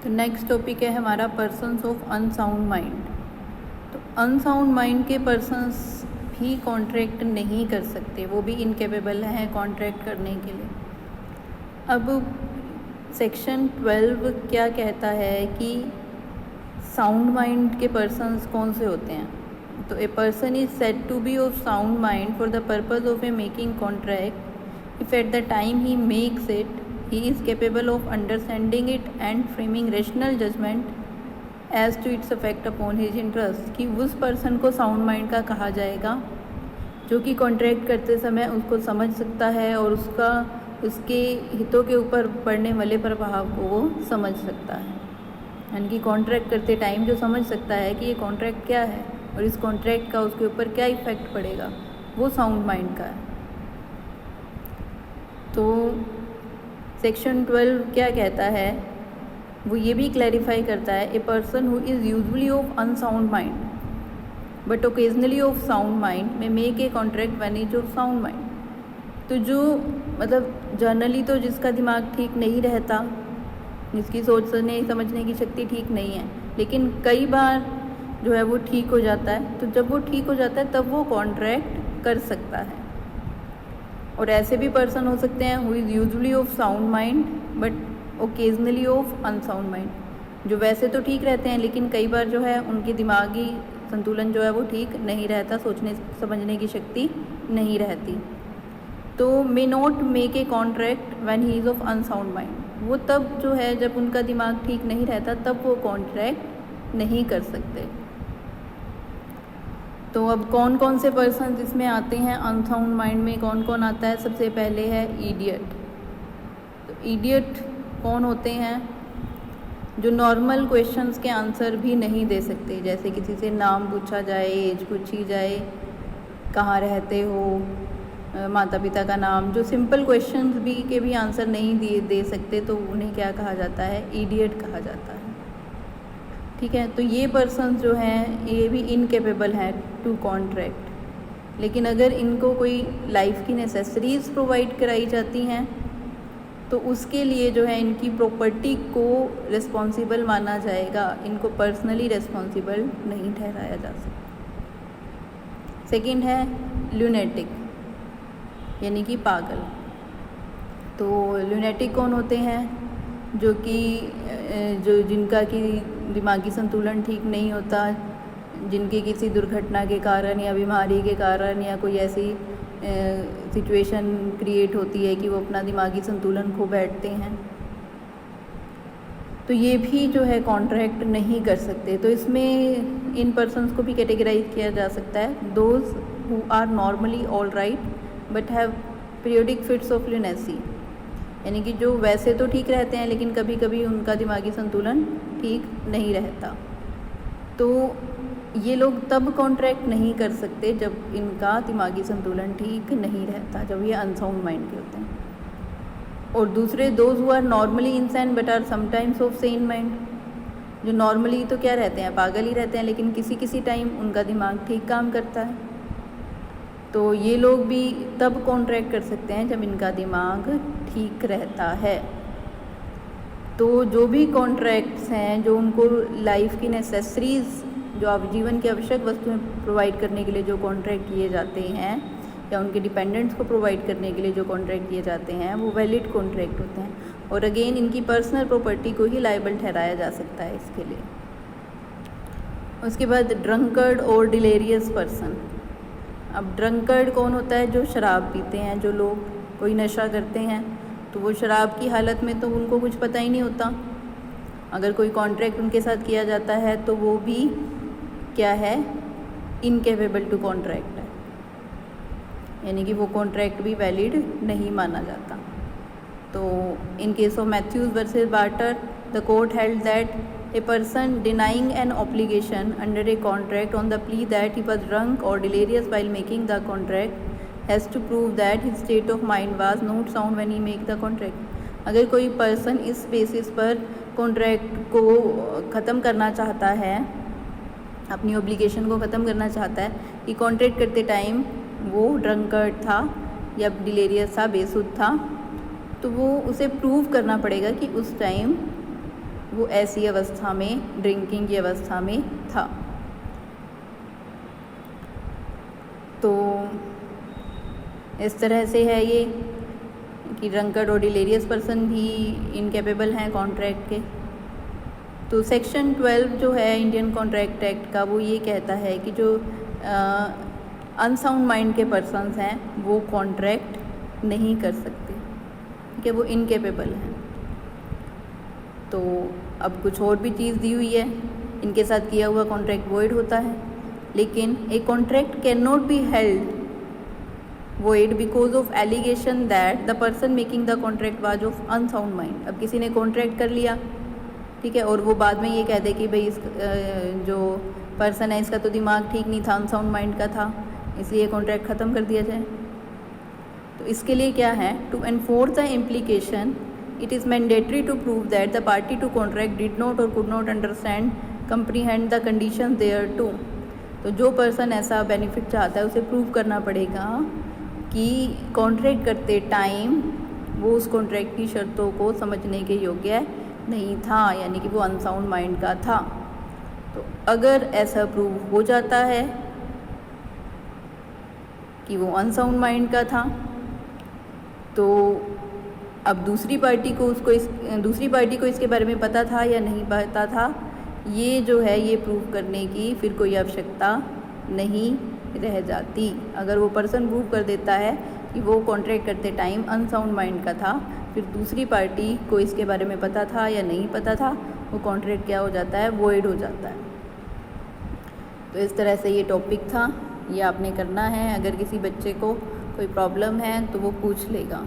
तो next topic है हमारा पर्सन्स ऑफ अनसाउंड माइंड। तो अनसाउंड माइंड के पर्सन्स भी कॉन्ट्रैक्ट नहीं कर सकते, वो भी इनकेपेबल हैं कॉन्ट्रैक्ट करने के लिए। अब सेक्शन 12 क्या कहता है कि साउंड माइंड के पर्सन्स कौन से होते हैं। तो a person is said to be of sound mind for the purpose of a making contract if at the time he makes it he is capable of understanding it and framing rational judgment as to its effect upon his interest। कि उस person को sound mind का कहा जाएगा जो कि contract करते समय उसको समझ सकता है और उसके हितों के ऊपर पड़ने वाले प्रभाव को वो समझ सकता है। यानी कि कॉन्ट्रैक्ट करते टाइम जो समझ सकता है कि ये कॉन्ट्रैक्ट क्या है और इस कॉन्ट्रैक्ट का उसके ऊपर क्या इफ़ेक्ट पड़ेगा, वो साउंड माइंड का है। तो सेक्शन 12 क्या कहता है, वो ये भी क्लैरिफाई करता है a person who is usually of unsound mind but occasionally of sound mind में make a contract when is of sound mind. तो जो मतलब जनरली तो जिसका दिमाग ठीक नहीं रहता, जिसकी सोचने समझने की शक्ति ठीक नहीं है, लेकिन कई बार जो है वो ठीक हो जाता है, तो जब वो ठीक हो जाता है तब वो कॉन्ट्रैक्ट कर सकता है। और ऐसे भी पर्सन हो सकते हैं who is usually of sound mind but occasionally of unsound mind, जो वैसे तो ठीक रहते हैं लेकिन कई बार जो है उनकी दिमागी संतुलन जो है वो ठीक नहीं रहता, सोचने समझने की शक्ति नहीं रहती। तो may not make a contract when he is of unsound mind, वो तब जो है जब उनका दिमाग ठीक नहीं रहता तब वो कॉन्ट्रैक्ट नहीं कर सकते। तो अब कौन कौन से पर्सन इसमें आते हैं, अनसाउंड माइंड में कौन कौन आता है। सबसे पहले है इडियट। तो इडियट कौन होते हैं, जो नॉर्मल क्वेश्चंस के आंसर भी नहीं दे सकते। जैसे किसी से नाम पूछा जाए, एज पूछी जाए, कहाँ रहते हो, माता पिता का नाम, जो सिंपल क्वेश्चंस भी के भी आंसर नहीं दे सकते, तो उन्हें क्या कहा जाता है, इडियट कहा जाता है। ठीक है, तो ये पर्सन जो हैं ये भी इनकेपेबल हैं टू कॉन्ट्रैक्ट। लेकिन अगर इनको कोई लाइफ की नेसेसरीज़ प्रोवाइड कराई जाती हैं तो उसके लिए जो है इनकी प्रॉपर्टी को रिस्पॉन्सिबल माना जाएगा, इनको पर्सनली रिस्पॉन्सिबल नहीं ठहराया जा सकता। सेकंड है ल्यूनेटिक, यानी कि पागल। तो ल्यूनेटिक कौन होते हैं, जो जिनका कि दिमागी संतुलन ठीक नहीं होता, जिनके किसी दुर्घटना के कारण या बीमारी के कारण या कोई ऐसी सिचुएशन क्रिएट होती है कि वो अपना दिमागी संतुलन खो बैठते हैं, तो ये भी जो है कॉन्ट्रैक्ट नहीं कर सकते। तो इसमें इन पर्सन्स को भी कैटेगराइज किया जा सकता है, those who are normally all right but have periodic fits of lunacy, यानी कि जो वैसे तो ठीक रहते हैं लेकिन कभी कभी उनका दिमागी संतुलन ठीक नहीं रहता। तो ये लोग तब कॉन्ट्रैक्ट नहीं कर सकते जब इनका दिमागी संतुलन ठीक नहीं रहता, जब ये अनसाउंड माइंड के होते हैं। और दूसरे those who are normally insane but are sometimes of sane mind, जो नॉर्मली तो क्या रहते हैं, पागल ही रहते हैं, लेकिन किसी किसी टाइम उनका दिमाग ठीक काम करता है। तो ये लोग भी तब कॉन्ट्रैक्ट कर सकते हैं जब इनका दिमाग ठीक रहता है। तो जो भी कॉन्ट्रैक्ट्स हैं जो उनको लाइफ की नेसेसरीज़, जो आप जीवन की आवश्यक वस्तुएं प्रोवाइड करने के लिए जो कॉन्ट्रैक्ट किए जाते हैं, या उनके डिपेंडेंट्स को प्रोवाइड करने के लिए जो कॉन्ट्रैक्ट किए जाते हैं, वो वैलिड कॉन्ट्रैक्ट होते हैं। और अगेन इनकी पर्सनल प्रॉपर्टी को ही लायबल ठहराया जा सकता है इसके लिए। उसके बाद ड्रंकर्ड और डिलेरियस पर्सन। अब ड्रंकर्ड कौन होता है, जो शराब पीते हैं, जो लोग कोई नशा करते हैं, तो वो शराब की हालत में तो उनको कुछ पता ही नहीं होता। अगर कोई कॉन्ट्रैक्ट उनके साथ किया जाता है तो वो भी क्या है, इनकेपेबल टू कॉन्ट्रैक्ट है, यानी कि वो कॉन्ट्रैक्ट भी वैलिड नहीं माना जाता। तो in case of Matthews versus Barter, the court held that a person denying an obligation under a contract on the plea that he was drunk or delirious while making the contract has to prove that his state of mind was not sound when he make the contract। अगर कोई person इस basis पर contract को ख़त्म करना चाहता है, अपनी ऑब्लिगेशन को ख़त्म करना चाहता है कि कॉन्ट्रैक्ट करते टाइम वो ड्रंकर्ड था या डिलेरियस था, बेसुध था, तो वो उसे प्रूव करना पड़ेगा कि उस टाइम वो ऐसी अवस्था में, ड्रिंकिंग की अवस्था में था। तो इस तरह से है ये कि ड्रंकर्ड और डिलेरियस पर्सन भी इनकेपेबल हैं कॉन्ट्रैक्ट के। तो सेक्शन 12 जो है इंडियन कॉन्ट्रैक्ट एक्ट का, वो ये कहता है कि जो अनसाउंड माइंड के पर्सन्स हैं वो कॉन्ट्रैक्ट नहीं कर सकते, ठीक है, वो इनकेपेबल हैं। तो अब कुछ और भी चीज़ दी हुई है, इनके साथ किया हुआ कॉन्ट्रैक्ट वॉइड होता है, लेकिन a contract can not be held void because of allegation that the person making the contract was of unsound mind. अब किसी ने कॉन्ट्रैक्ट कर लिया, ठीक है, और वो बाद में ये कह दे कि भाई इस जो पर्सन है इसका तो दिमाग ठीक नहीं था, अनसाउंड माइंड का था, इसलिए कॉन्ट्रैक्ट ख़त्म कर दिया जाए। तो इसके लिए क्या है, to enforce the implication it is mandatory to prove that the party to contract did not और could not understand comprehend the condition thereto. तो जो पर्सन ऐसा बेनिफिट चाहता है उसे प्रूव करना पड़ेगा कि कॉन्ट्रैक्ट करते टाइम वो उस कॉन्ट्रैक्ट की शर्तों को समझने के योग्य नहीं था, यानी कि वो अनसाउंड माइंड का था। तो अगर ऐसा प्रूव हो जाता है कि वो अनसाउंड माइंड का था, तो अब दूसरी पार्टी को इसके बारे में पता था या नहीं पता था, ये जो है ये प्रूव करने की फिर कोई आवश्यकता नहीं रह जाती। अगर वो पर्सन प्रूव कर देता है कि वो कॉन्ट्रैक्ट करते टाइम अनसाउंड माइंड का था, फिर दूसरी पार्टी को इसके बारे में पता था या नहीं पता था, वो कॉन्ट्रैक्ट क्या हो जाता है, वॉइड हो जाता है। तो इस तरह से ये टॉपिक था, ये आपने करना है। अगर किसी बच्चे को कोई प्रॉब्लम है तो वो पूछ लेगा।